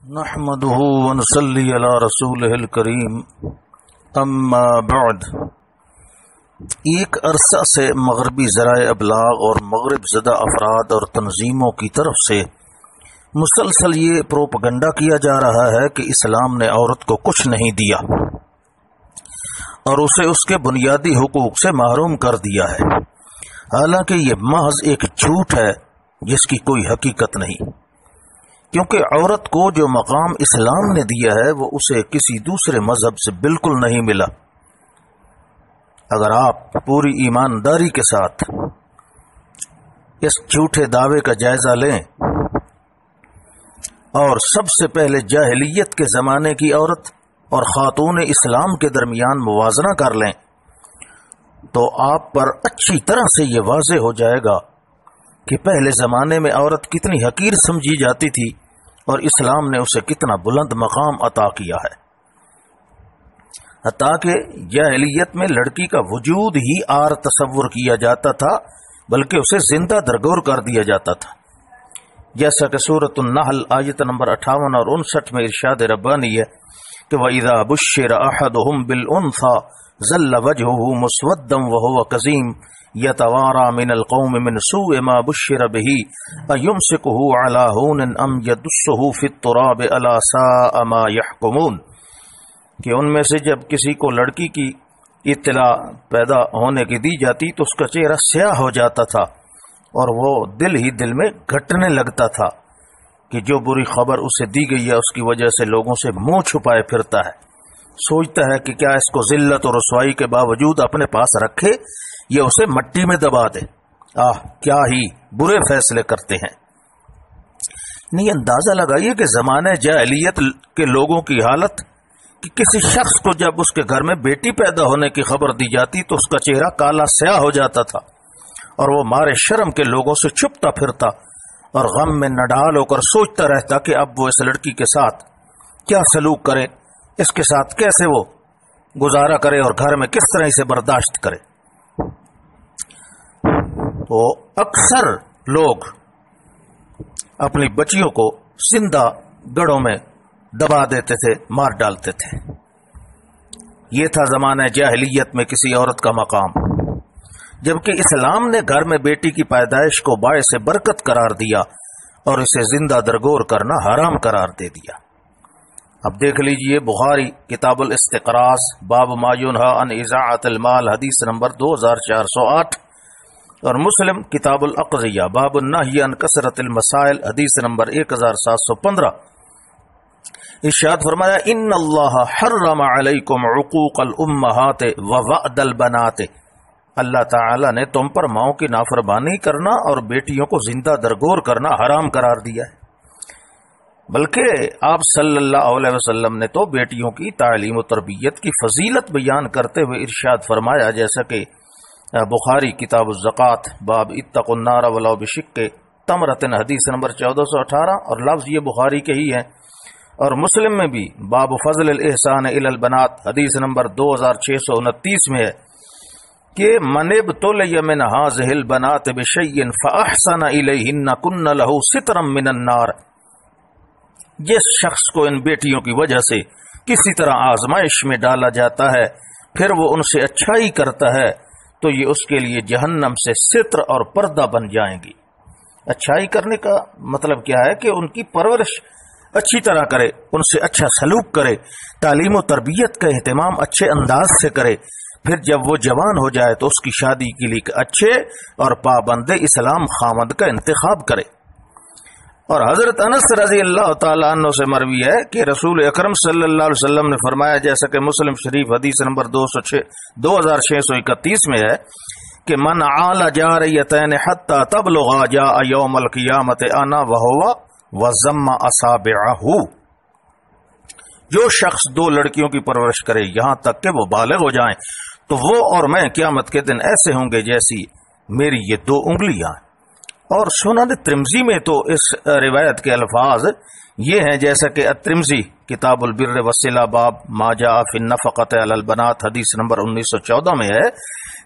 نحمده ونصلي على رسوله الکریم اما بعد۔ ایک عرصہ سے مغربی ذرائع ابلاغ اور مغرب زدہ افراد اور تنظیموں کی طرف سے مسلسل یہ پروپیگنڈا کیا جا رہا ہے کہ اسلام نے عورت کو کچھ نہیں دیا اور اسے اس کے بنیادی حقوق سے محروم کر دیا ہے، حالانکہ یہ محض ایک جھوٹ ہے جس کی کوئی حقیقت نہیں، کیونکہ عورت کو جو مقام اسلام نے دیا ہے وہ اسے کسی دوسرے مذہب سے بالکل نہیں ملا۔ اگر آپ پوری ایمانداری کے ساتھ اس جھوٹے دعوے کا جائزہ لیں اور سب سے پہلے جاہلیت کے زمانے کی عورت اور خاتون اسلام کے درمیان موازنہ کر لیں تو آپ پر اچھی طرح سے یہ واضح ہو جائے گا کہ پہلے زمانے میں عورت کتنی حقیر سمجھی جاتی تھی اور اسلام نے اسے کتنا بلند مقام عطا کیا ہے، حتیٰ کہ جاہلیت میں لڑکی کا وجود ہی عار تصور کیا جاتا تھا، بلکہ اسے زندہ درگور کر دیا جاتا تھا، جیسا کہ سورۃ النحل آیت نمبر 58 اور 59 میں ارشاد ربانی ہے کہ وَإِذَا بُشِّرَ أَحَدُهُمْ بِالْأُنثَىٰ ظَلَّ وَجْهُهُ مُسْوَدًّا وَهُوَ كَظِيمٌ يَتَوَارَىٰ مِنَ الْقَوْمِ مِنْ سُوءِ مَا بُشِّرَ بِهِ أَيُمْسِكُهُ عَلَىٰ هُونٍ أَمْ يَدُسُّهُ فِي التُّرَابِ أَلَا سَاءَ مَا يَحْكُمُونَ، کہ ان میں سے جب کسی کو لڑکی کی اطلاع پیدا ہونے کی دی جاتی تو اس کا چہرہ سیاہ ہو جاتا تھا اور وہ دل ہی دل میں گھٹنے لگتا تھا کہ جو بری خبر اسے دی گئی ہے اس کی وجہ سے لوگوں سے منہ چھپائے پھرتا ہے، سوچتا ہے کہ کیا اس کو ذلت اور رسوائی کے باوجود اپنے پاس رکھے یا اسے مٹی میں دبا دے۔ کیا ہی برے فیصلے کرتے ہیں۔ نہیں، اندازہ لگائیے کہ زمانے جاہلیت کے لوگوں کی حالت کہ کسی شخص کو جب اس کے گھر میں بیٹی پیدا ہونے کی خبر دی جاتی تو اس کا چہرہ کالا سیاہ ہو جاتا تھا اور وہ مارے شرم کے لوگوں سے چھپتا پھرتا اور غم میں نڈال ہو کر سوچتا رہتا کہ اب وہ اس لڑکی کے ساتھ کیا سلوک کرے، اس کے ساتھ کیسے وہ گزارا کرے اور گھر میں کس طرح اسے برداشت کرے۔ تو اکثر لوگ اپنی بچیوں کو زندہ گڑھوں میں دبا دیتے تھے، مار ڈالتے تھے۔ یہ تھا زمانہ جاہلیت میں کسی عورت کا مقام، جبکہ اسلام نے گھر میں بیٹی کی پیدائش کو باعث برکت قرار دیا اور اسے زندہ درگور کرنا حرام قرار دے دیا۔ اب دیکھ لیجئے بخاری کتاب الاستقراض باب ما ینہی عن اضاعۃ المال حدیث نمبر 2408 اور مسلم کتاب الاقضیہ باب النہی عن کثرت المسائل حدیث نمبر 1715۔ ارشاد فرمایا ان اللہ حرم علیکم عقوق الامہات ووعد البنات، اللہ تعالی نے تم پر ماؤں کی نافرمانی کرنا اور بیٹیوں کو زندہ درگور کرنا حرام قرار دیا ہے، بلکہ آپ صلی اللہ علیہ وسلم نے تو بیٹیوں کی تعلیم و تربیت کی فضیلت بیان کرتے ہوئے ارشاد فرمایا، جیسا کہ بخاری کتاب الزکوٰۃ باب اتقوا النار ولو بشق تمرۃ حدیث نمبر 1418 اور لفظ یہ بخاری کے ہی ہیں، اور مسلم میں بھی باب فضل الاحسان الی البنات حدیث نمبر 2629 میں ہے کہ من ابتلی من ہذہ البنات بشیء فاحسن الیہن کن لہ سترا من النار، جس شخص کو ان بیٹیوں کی وجہ سے کسی طرح آزمائش میں ڈالا جاتا ہے پھر وہ ان سے اچھائی کرتا ہے تو یہ اس کے لیے جہنم سے ستر اور پردہ بن جائیں گی۔ اچھائی کرنے کا مطلب کیا ہے کہ ان کی پرورش اچھی طرح کرے، ان سے اچھا سلوک کرے، تعلیم و تربیت کا اہتمام اچھے انداز سے کرے، پھر جب وہ جوان ہو جائے تو اس کی شادی کے لیے اچھے اور پابند اسلام خامد کا انتخاب کرے۔ اور حضرت انس رضی اللہ تعالیٰ عنہ سے مروی ہے کہ رسول اکرم صلی اللہ علیہ وسلم نے فرمایا، جیسا کہ مسلم شریف حدیث نمبر 2631 میں ہے کہ من عال جاریتین حتی تبلغا جاء یوم القیامت انا وہو وضم اصابعہ، جو شخص دو لڑکیوں کی پرورش کرے یہاں تک کہ وہ بالغ ہو جائیں تو وہ اور میں قیامت کے دن ایسے ہوں گے جیسی میری یہ دو انگلیاں۔ اور سنن ترمذی میں تو اس روایت کے الفاظ یہ ہیں جیسا کہ الترمذی کتاب البر والصلہ باب ما جاء فی النفقۃ علی البنات حدیث نمبر 1914 میں ہے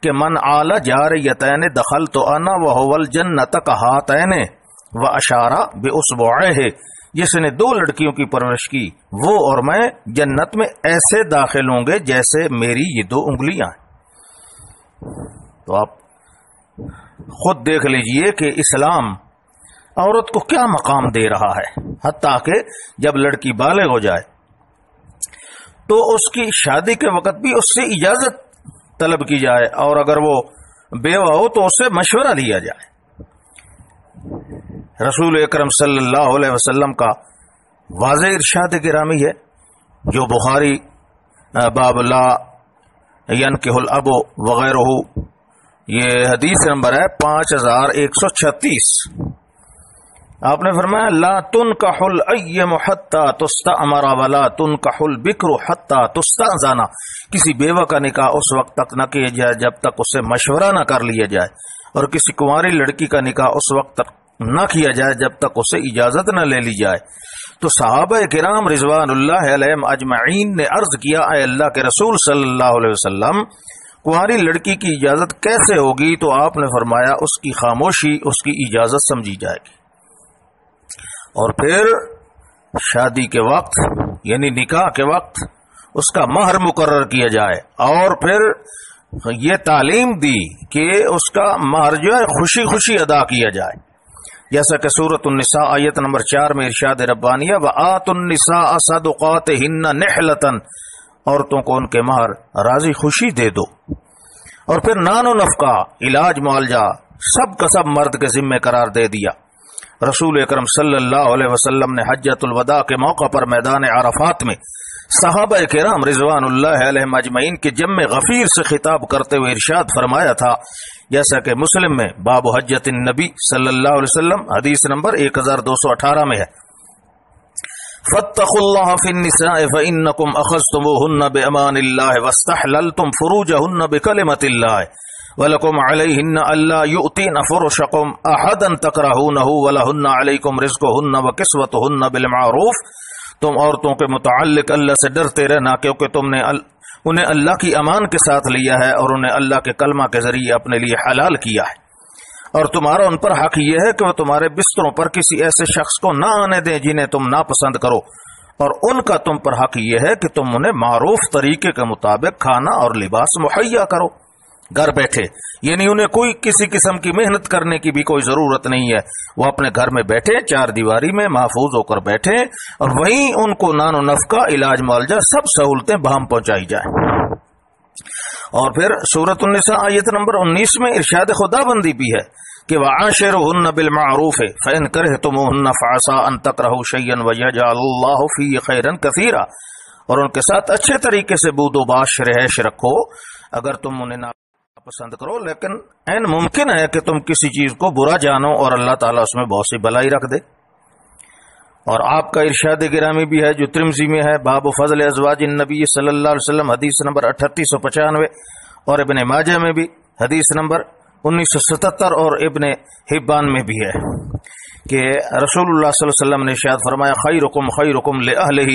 کہ من آل جاریتین دخلت انا وهو الجنۃ کہاتین و اشارہ باصبعہ، جس نے 2 لڑکیوں کی پرورش کی، وہ اور میں جنت میں ایسے داخل ہوں گے جیسے میری یہ 2 انگلیاں ہیں۔ تو آپ خود دیکھ لیجئے کہ اسلام عورت کو کیا مقام دے رہا ہے، حتیٰ کہ جب لڑکی بالغ ہو جائے تو اس کی شادی کے وقت بھی اس سے اجازت طلب کی جائے، اور اگر وہ بیوہ ہو تو اس سے مشورہ لیا جائے۔ رسول اکرم صلی اللہ علیہ وسلم کا واضح ارشاد گرامی ہے، جو بخاری باب لا ینکح الاب وغیرہ، یہ حدیث نمبر ہے 5136۔ آپ نے فرمایا لا تنکح الأیم حتی تستأمر ولا تنکح البکر حتی تستأذن، کسی بیوہ کا نکاح اس وقت تک نہ کیا جائے جب تک اس سے مشورہ نہ کر لیا جائے، اور کسی کنواری لڑکی کا نکاح اس وقت تک نہ کیا جائے جب تک اسے اجازت نہ لے لی جائے۔ تو صحابہ کرام رضوان اللہ علیہم اجمعین نے عرض کیا، اے اللہ کے رسول صلی اللہ علیہ وسلم، کنواری لڑکی کی اجازت کیسے ہوگی؟ تو آپ نے فرمایا اس کی خاموشی اس کی اجازت سمجھی جائے گی، اور پھر شادی کے وقت یعنی نکاح کے وقت اس کا مہر مقرر کیا جائے، اور پھر یہ تعلیم دی کہ اس کا مہر جو ہے خوشی خوشی ادا کیا جائے، جیسا کہ سورۃ النساء آیت نمبر 4 میں ارشاد ربانیہ وآتوا النساء صدقاتہن نحلۃ، عورتوں کو ان کے مہر راضی خوشی دے دو، اور پھر نان و نفقہ علاج معالجہ سب کا سب مرد کے ذمہ قرار دے دیا۔ رسول اکرم صلی اللہ علیہ وسلم نے حجۃ الوداع کے موقع پر میدان عرفات میں صحابہ کرام رضوان اللہ علیہم اجمعین کے جمع غفیر سے خطاب کرتے ہوئے ارشاد فرمایا تھا، جیسا کہ مسلم میں باب حجۃ النبی صلی اللہ علیہ وسلم حدیث نمبر 1218 میں ہے، فاتقوا اللہ فی النساء فإنکم اخذتموہن بأمان اللہ واستحللتم فروجہن بکلمۃ اللہ وَلَكُمْ عَلَيْهِنَّ أَلَّا يُؤْتِينَ فُرُشَكُمْ أَحَدًا تَكْرَهُونَهُ وَلَهُنَّ عَلَيْكُمْ رِزْقُهُنَّ وَكِسْوَتُهُنَّ بِالْمَعْرُوفِ، تم عورتوں کے متعلق اللہ سے ڈرتے رہنا، کیونکہ تم نے انہیں اللہ کی امان کے ساتھ لیا ہے اور انہیں اللہ کے کلمہ کے ذریعے اپنے لیے حلال کیا ہے، اور تمہارا ان پر حق یہ ہے کہ وہ تمہارے بستروں پر کسی ایسے شخص کو نہ آنے دیں جنہیں تم ناپسند کرو، اور ان کا تم پر حق یہ ہے کہ تم انہیں معروف طریقے کے مطابق کھانا اور لباس مہیا کرو گھر بیٹھے، یعنی انہیں کوئی کسی قسم کی محنت کرنے کی بھی کوئی ضرورت نہیں ہے، وہ اپنے گھر میں بیٹھے 4 دیواری میں محفوظ ہو کر بیٹھے، اور وہیں ان کو نان و نفقہ علاج معالجہ سب سہولتیں بہم پہنچائی جائیں۔ اور پھر سورۃ النساء آیت نمبر 19 میں ارشاد خدا بندی بھی ہے کہ وَعَاشِرُهُنَّ بِالْمَعْرُوفِ فَإِنْ كَرِهْتُمُوهُنَّ فَعَسَىٰ أَن تَكْرَهُوا شَيْئًا وَيَجْعَلَ اللَّهُ فِيهِ خَيْرًا كَثِيرًا، اور ان کے ساتھ اچھے طریقے سے بود و باش رہائش رکھو، اگر تم انہیں پسند کرو، لیکن این ممکن ہے کہ تم کسی چیز کو برا جانو اور اللہ تعالیٰ اس میں بہت سی بلائی رکھ دے۔ اور آپ کا ارشاد گرامی بھی ہے جو ترمذی میں ہے، باب فضل ازواج النبی صلی اللہ علیہ وسلم حدیث نمبر 3895، اور ابن ماجہ میں بھی حدیث نمبر 1977، اور ابن حبان میں بھی ہے کہ رسول اللہ صلی اللہ علیہ وسلم نے ارشاد فرمایا خیرکم خیرکم لأہلہ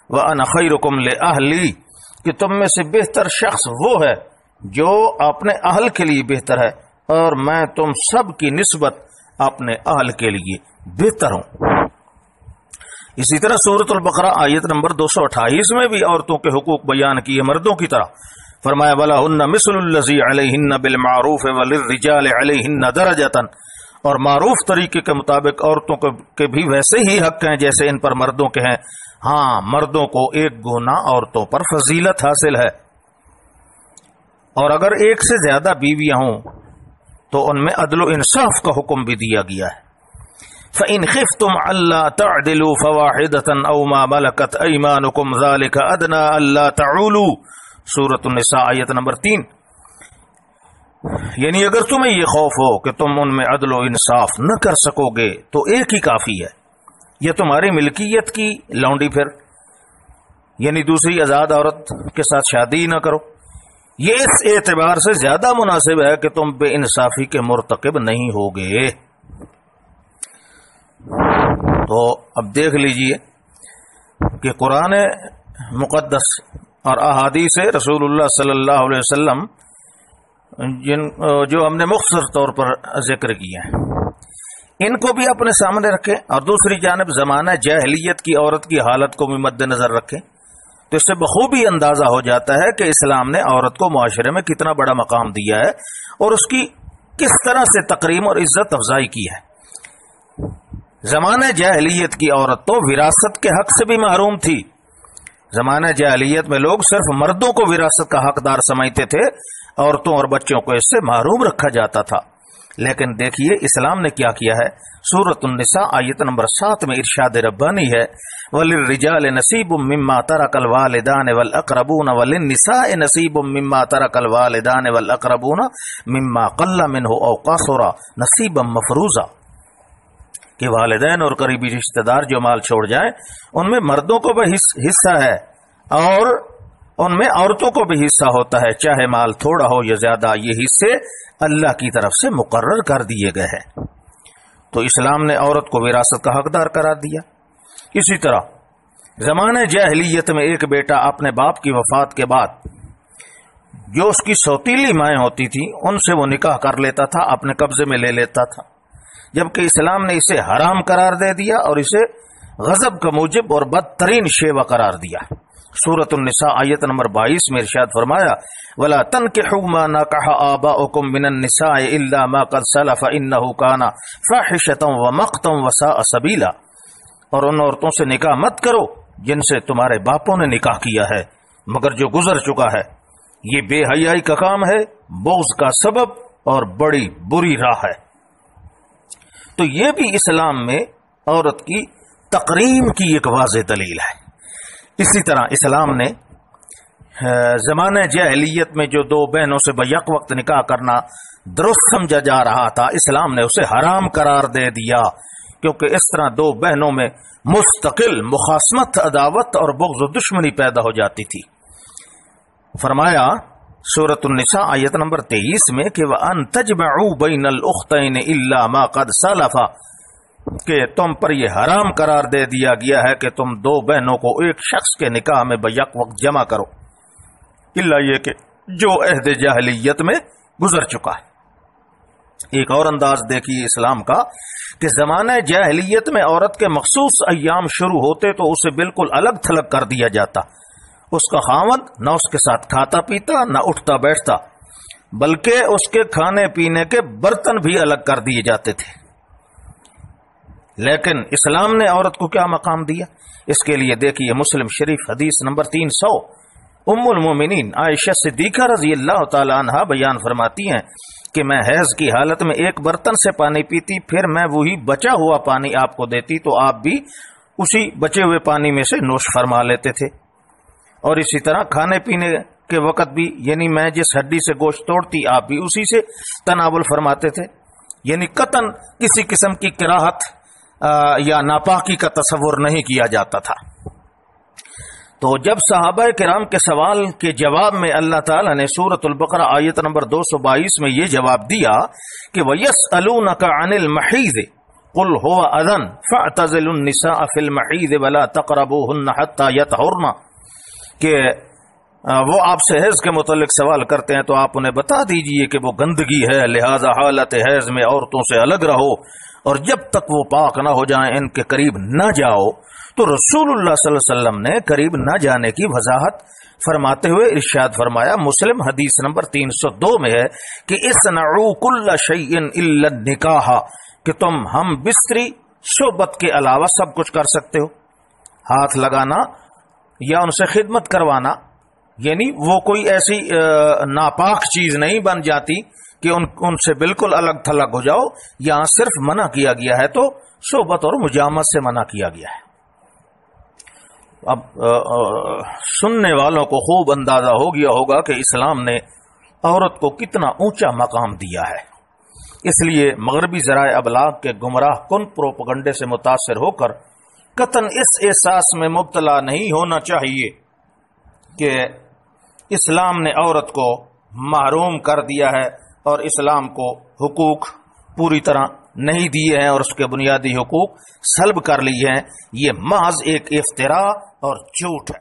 وانا خیرکم لأہلی، کہ تم میں سے بہتر شخص وہ ہے جو اپنے اہل کے لیے بہتر ہے، اور میں تم سب کی نسبت اپنے اہل کے لیے بہتر ہوں۔ اسی طرح سورۃ البقرہ آیت نمبر 228 میں بھی عورتوں کے حقوق بیان کیے مردوں کی طرح، فرمایا وَلَهُنَّ مِثْلُ الَّذِي عَلَيْهِنَّ بِالْمَعْرُوفِ وَلِلرِّجَالِ عَلَيْهِنَّ دَرَجَةً، اور معروف طریقے کے مطابق عورتوں کے بھی ویسے ہی حق ہیں جیسے ان پر مردوں کے ہیں، ہاں مردوں کو 1 گنا عورتوں پر فضیلت حاصل ہے، اور اگر 1 سے زیادہ بیویاں ہوں تو ان میں عدل و انصاف کا حکم بھی دیا گیا ہے۔ فَإِنْ خِفْتُمْ أَلَّا تَعْدِلُوا فَوَاحِدَةً أَوْ مَا مَلَكَتْ أَيْمَانُكُمْ ذَلِكَ أَدْنَىٰ أَلَّا تَعُولُوا، سورۃ النساء آیت نمبر 3، یعنی اگر تمہیں یہ خوف ہو کہ تم ان میں عدل و انصاف نہ کر سکو گے تو 1 ہی کافی ہے، یہ تمہاری ملکیت کی لونڈی پھر، یعنی دوسری آزاد عورت کے ساتھ شادی نہ کرو، یہ اس اعتبار سے زیادہ مناسب ہے کہ تم بے انصافی کے مرتکب نہیں ہوگے۔ تو اب دیکھ لیجئے کہ قرآن مقدس اور احادیث رسول اللہ صلی اللہ علیہ وسلم جو ہم نے مختصر طور پر ذکر کیا ہے، ان کو بھی اپنے سامنے رکھیں اور دوسری جانب زمانہ جاہلیت کی عورت کی حالت کو بھی مد نظر رکھیں، تو اس سے بخوبی اندازہ ہو جاتا ہے کہ اسلام نے عورت کو معاشرے میں کتنا بڑا مقام دیا ہے اور اس کی کس طرح سے تکریم اور عزت افزائی کی ہے۔ زمانہ جاہلیت کی عورت تو وراثت کے حق سے بھی محروم تھی۔ زمانہ جاہلیت میں لوگ صرف مردوں کو وراثت کا حقدار سمجھتے تھے، عورتوں اور بچوں کو اس سے محروم رکھا جاتا تھا۔ لیکن دیکھیے اسلام نے کیا کیا ہے۔ سورۃ النساء آیت نمبر 7 میں ارشاد ربانی ہے، وَلِلرِّجَالِ نَصِيبٌ مِّمَّا تَرَكَ الْوَالِدَانِ وَالْأَقْرَبُونَ وَلِلنِّسَاءِ نَصِيبٌ مِّمَّا تَرَكَ الْوَالِدَانِ وَالْأَقْرَبُونَ مِمَّا قَلَّ مِنْهُ أَوْ كَثُرَ نَصِيبًا مَّفْرُوضًا، کہ والدین اور قریبی رشتہ دار جو مال چھوڑ جائیں ان میں مردوں کو بھی حصہ ہے اور ان میں عورتوں کو بھی حصہ ہوتا ہے، چاہے مال تھوڑا ہو یا زیادہ، یہ حصے اللہ کی طرف سے مقرر کر دیے گئے ہیں۔ تو اسلام نے عورت کو وراثت کا حقدار قرار دیا۔ اسی طرح زمانہ جاہلیت میں ایک بیٹا اپنے باپ کی وفات کے بعد جو اس کی سوتیلی مائیں ہوتی تھیں ان سے وہ نکاح کر لیتا تھا، اپنے قبضے میں لے لیتا تھا، جبکہ اسلام نے اسے حرام قرار دے دیا اور اسے غضب کا موجب اور بدترین شیوہ قرار دیا۔ سورۃ النساء آیت نمبر 22 میں ارشاد فرمایا، وَلَا تَنْكِحُوا مَا نَكَحَ آبَاؤُكُم مِّنَ النِّسَاءِ إِلَّا مَا قَدْ سَلَفَ إِنَّهُ كَانَ فَاحِشَةً وَمَقْتًا وَسَاءَ سَبِيلًا، اور ان عورتوں سے نکاح مت کرو جن سے تمہارے باپوں نے نکاح کیا ہے مگر جو گزر چکا ہے، یہ بے حیائی کا کام ہے، بغض کا سبب اور بڑی بری راہ ہے۔ تو یہ بھی اسلام میں عورت کی تقریم کی ایک واضح دلیل ہے۔ اسی طرح اسلام نے زمانہ جاہلیت میں جو دو بہنوں سے بیک وقت نکاح کرنا درست سمجھا جا رہا تھا، اسلام نے اسے حرام قرار دے دیا، کیونکہ اس طرح دو بہنوں میں مستقل مخاصمت، عداوت اور بغض و دشمنی پیدا ہو جاتی تھی۔ فرمایا سورۃ النساء آیت نمبر 23 میں کہ وَأَن تَجْمَعُوا بَيْنَ الْأُخْتَيْنِ إِلَّا مَا قَدْ سَلَفَ، کہ تم پر یہ حرام قرار دے دیا گیا ہے کہ تم دو بہنوں کو ایک شخص کے نکاح میں بیک وقت جمع کرو، الا یہ کہ جو عہد جاہلیت میں گزر چکا ہے۔ ایک اور انداز دیکھیے اسلام کا کہ زمانہ جاہلیت میں عورت کے مخصوص ایام شروع ہوتے تو اسے بالکل الگ تھلگ کر دیا جاتا، اس کا خاوند نہ اس کے ساتھ کھاتا پیتا نہ اٹھتا بیٹھتا، بلکہ اس کے کھانے پینے کے برتن بھی الگ کر دیے جاتے تھے۔ لیکن اسلام نے عورت کو کیا مقام دیا؟ اس کے لیے دیکھیے مسلم شریف حدیث نمبر 300، ام المومنین عائشہ صدیقہ رضی اللہ تعالی عنہا بیان فرماتی ہیں کہ میں حیض کی حالت میں ایک برتن سے پانی پیتی، پھر میں وہی بچا ہوا پانی آپ کو دیتی تو آپ بھی اسی بچے ہوئے پانی میں سے نوش فرما لیتے تھے، اور اسی طرح کھانے پینے کے وقت بھی، یعنی میں جس ہڈی سے گوشت توڑتی آپ بھی اسی سے تناول فرماتے تھے، یعنی قطعاً کسی قسم کی کراہت یا ناپاکی کا تصور نہیں کیا جاتا تھا۔ تو جب صحابہ کرام کے سوال کے جواب میں اللہ تعالیٰ نے سورۃ البقرہ آیت نمبر 222 میں یہ جواب دیا کہ وَيَسْأَلُونَكَ عَنِ الْمَحِيضِ قُلْ هُوَ أَذًى فَاعْتَزِلُوا النِّسَاءَ فِي الْمَحِيضِ وَلَا تَقْرَبُوهُنَّ حَتَّى يَطْهُرْنَ، کہ وہ آپ سے حیض کے متعلق سوال کرتے ہیں تو آپ انہیں بتا دیجئے کہ وہ گندگی ہے، لہذا حالت حیض میں عورتوں سے الگ رہو، اور جب تک وہ پاک نہ ہو جائیں ان کے قریب نہ جاؤ۔ تو رسول اللہ صلی اللہ علیہ وسلم نے قریب نہ جانے کی وضاحت فرماتے ہوئے ارشاد فرمایا، مسلم حدیث نمبر 302 میں ہے کہ اصنعوا کل شیء الا النکاح، کہ تم ہم بستری صحبت کے علاوہ سب کچھ کر سکتے ہو، ہاتھ لگانا یا ان سے خدمت کروانا، یعنی وہ کوئی ایسی ناپاک چیز نہیں بن جاتی کہ ان سے بالکل الگ تھلگ ہو جاؤ، یہاں صرف منع کیا گیا ہے تو صحبت اور مجامت سے منع کیا گیا ہے۔ اب سننے والوں کو خوب اندازہ ہو گیا ہوگا کہ اسلام نے عورت کو کتنا اونچا مقام دیا ہے، اس لیے مغربی ذرائع ابلاغ کے گمراہ کن پروپیگنڈے سے متاثر ہو کر قطعاً اس احساس میں مبتلا نہیں ہونا چاہیے کہ اسلام نے عورت کو محروم کر دیا ہے اور اسلام کو حقوق پوری طرح نہیں دیے ہیں اور اس کے بنیادی حقوق سلب کر لیے ہیں۔ یہ محض ایک افتراء اور جھوٹ ہے۔